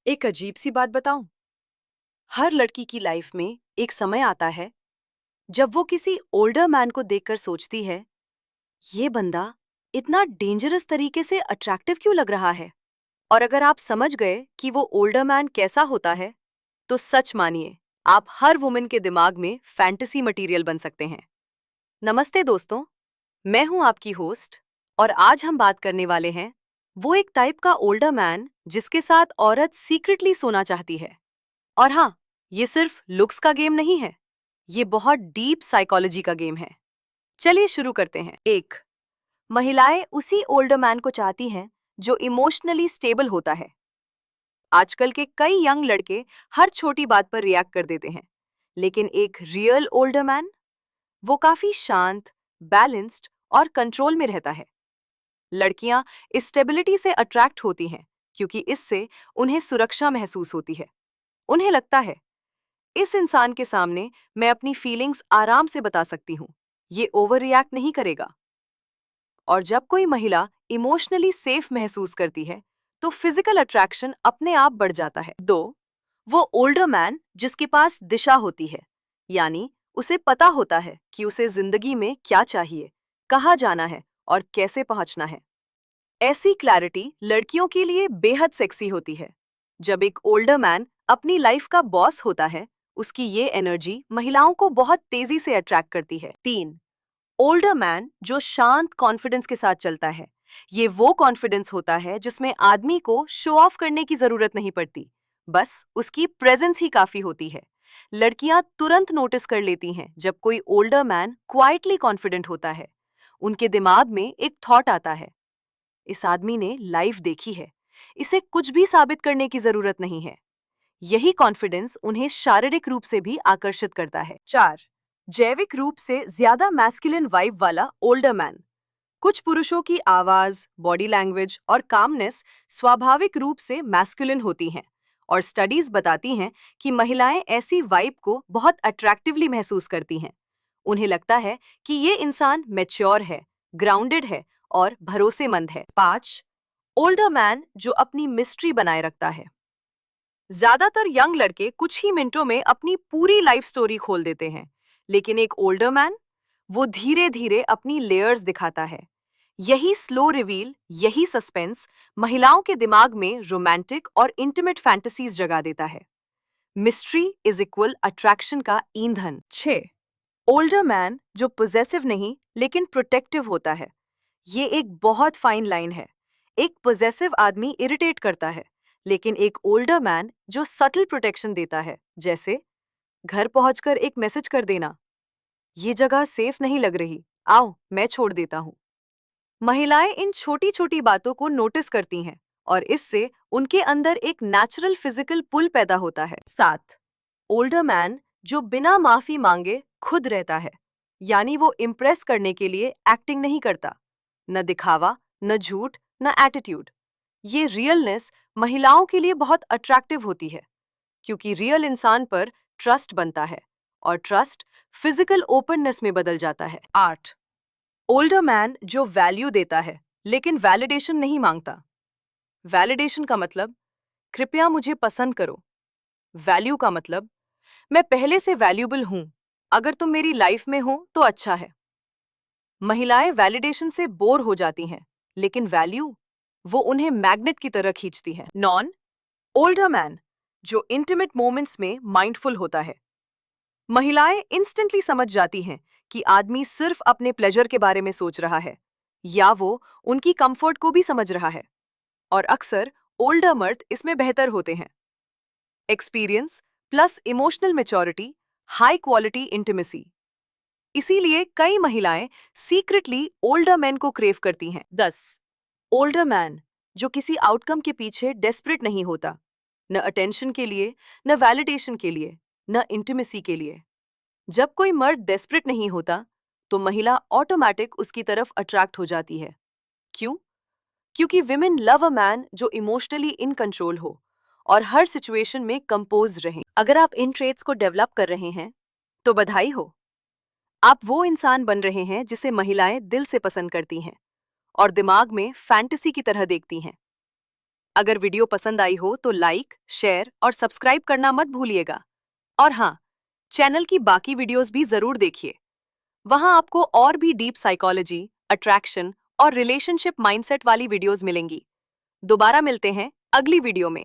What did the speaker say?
एक अजीब सी बात बताऊं। हर लड़की की लाइफ में एक समय आता है जब वो किसी ओल्डर मैन को देखकर सोचती है, ये बंदा इतना डेंजरस तरीके से अट्रैक्टिव क्यों लग रहा है। और अगर आप समझ गए कि वो ओल्डर मैन कैसा होता है, तो सच मानिए, आप हर वुमेन के दिमाग में फैंटेसी मटेरियल बन सकते हैं। नमस्ते दोस्तों, मैं हूं आपकी होस्ट, और आज हम बात करने वाले हैं वो एक टाइप का ओल्डर मैन जिसके साथ औरत सीक्रेटली सोना चाहती है। और हाँ, ये सिर्फ लुक्स का गेम नहीं है, ये बहुत डीप साइकोलॉजी का गेम है। चलिए शुरू करते हैं। एक, महिलाएं उसी ओल्डर मैन को चाहती हैं जो इमोशनली स्टेबल होता है। आजकल के कई यंग लड़के हर छोटी बात पर रिएक्ट कर देते हैं, लेकिन एक रियल ओल्डर मैन, वो काफी शांत, बैलेंस्ड और कंट्रोल में रहता है। लड़कियां इस स्टेबिलिटी से अट्रैक्ट होती हैं क्योंकि इससे उन्हें सुरक्षा महसूस होती है। उन्हें लगता है, इस इंसान के सामने मैं अपनी फीलिंग्स आराम से बता सकती हूँ, ये ओवर रिएक्ट नहीं करेगा। और जब कोई महिला इमोशनली सेफ महसूस करती है, तो फिजिकल अट्रैक्शन अपने आप बढ़ जाता है। दो, वो ओल्डर मैन जिसके पास दिशा होती है, यानी उसे पता होता है कि उसे जिंदगी में क्या चाहिए, कहाँ जाना है और कैसे पहुंचना है। ऐसी क्लैरिटी लड़कियों के लिए बेहद सेक्सी होती है। जब एक ओल्डर मैन अपनी लाइफ का बॉस होता है, उसकी ये एनर्जी महिलाओं को बहुत तेजी से अट्रैक्ट करती है। तीन, ओल्डर मैन जो शांत कॉन्फिडेंस के साथ चलता है। ये वो कॉन्फिडेंस होता है जिसमें आदमी को शो ऑफ करने की जरूरत नहीं पड़ती, बस उसकी प्रेजेंस ही काफी होती है। लड़कियां तुरंत नोटिस कर लेती हैं जब कोई ओल्डर मैन क्वाइटली कॉन्फिडेंट होता है। उनके दिमाग में एक थॉट आता है, इस आदमी ने लाइफ देखी है, इसे कुछ भी साबित करने की जरूरत नहीं है। यही कॉन्फिडेंस उन्हें शारीरिक रूप से भी आकर्षित करता है। चार, जैविक रूप से ज्यादा मैस्कुलिन वाइब वाला ओल्डर मैन। कुछ पुरुषों की आवाज, बॉडी लैंग्वेज और कामनेस स्वाभाविक रूप से मैस्कुलिन होती हैं, और स्टडीज बताती हैं कि महिलाएं ऐसी वाइब को बहुत अट्रैक्टिवली महसूस करती हैं। उन्हें लगता है कि ये इंसान मैच्योर है, ग्राउंडेड है और भरोसेमंद है। पाँच, ओल्डर मैन जो अपनी मिस्ट्री बनाए रखता है। ज्यादातर यंग लड़के कुछ ही मिनटों में अपनी पूरी लाइफ स्टोरी खोल देते हैं, लेकिन एक ओल्डर मैन, वो धीरे धीरे अपनी लेयर्स दिखाता है। यही स्लो रिवील, यही सस्पेंस महिलाओं के दिमाग में रोमांटिक और इंटीमेट फैंटेसीज जगा देता है। मिस्ट्री इज इक्वल अट्रैक्शन का ईंधन। 6, ओल्डर मैन जो पोजेसिव नहीं लेकिन प्रोटेक्टिव होता है। ये एक बहुत फाइन लाइन है। एक पोजेसिव आदमी इरिटेट करता है, लेकिन एक ओल्डर मैन जो सटल प्रोटेक्शन देता है, जैसे घर पहुंचकर एक मैसेज कर देना, ये जगह सेफ नहीं लग रही, आओ मैं छोड़ देता हूँ। महिलाएं इन छोटी छोटी बातों को नोटिस करती हैं, और इससे उनके अंदर एक नेचुरल फिजिकल पुल पैदा होता है। 7, ओल्डर मैन जो बिना माफी मांगे खुद रहता है, यानी वो इम्प्रेस करने के लिए एक्टिंग नहीं करता, न दिखावा, न झूठ, न एटीट्यूड। ये रियलनेस महिलाओं के लिए बहुत अट्रैक्टिव होती है, क्योंकि रियल इंसान पर ट्रस्ट बनता है, और ट्रस्ट फिजिकल ओपननेस में बदल जाता है। 8, ओल्डर मैन जो वैल्यू देता है लेकिन वैलिडेशन नहीं मांगता। वैलिडेशन का मतलब, कृपया मुझे पसंद करो। वैल्यू का मतलब, मैं पहले से वैल्यूबल हूं, अगर तुम मेरी लाइफ में हो तो अच्छा है। महिलाएं वैलिडेशन से बोर हो जाती हैं, लेकिन वैल्यू, वो उन्हें मैग्नेट की तरह खींचती है। नॉन, ओल्डर मैन जो इंटीमेट मोमेंट्स में माइंडफुल होता है। महिलाएं इंस्टेंटली समझ जाती हैं कि आदमी सिर्फ अपने प्लेजर के बारे में सोच रहा है, या वो उनकी कंफर्ट को भी समझ रहा है। और अक्सर ओल्डर मर्द इसमें बेहतर होते हैं। Experience plus emotional maturity, high quality intimacy. इसीलिए कई महिलाएं सीक्रेटली ओल्डर मैन को क्रेव करती हैं। 10, ओल्डर मैन जो किसी आउटकम के पीछे डेस्परेट नहीं होता, न अटेंशन के लिए, न वैलिडेशन के लिए, न इंटीमेसी के लिए। जब कोई मर्द डेस्परेट नहीं होता, तो महिला ऑटोमेटिक उसकी तरफ अट्रैक्ट हो जाती है। क्यों? क्योंकि विमेन लव अ मैन जो इमोशनली इन कंट्रोल हो और हर सिचुएशन में कंपोज रहें। अगर आप इन ट्रेट्स को डेवलप कर रहे हैं, तो बधाई हो, आप वो इंसान बन रहे हैं जिसे महिलाएं दिल से पसंद करती हैं और दिमाग में फैंटेसी की तरह देखती हैं। अगर वीडियो पसंद आई हो तो लाइक, शेयर और सब्सक्राइब करना मत भूलिएगा। और हाँ, चैनल की बाकी वीडियोस भी जरूर देखिए। वहां आपको और भी डीप साइकोलॉजी, अट्रैक्शन और रिलेशनशिप माइंडसेट वाली वीडियोस मिलेंगी। दोबारा मिलते हैं अगली वीडियो में।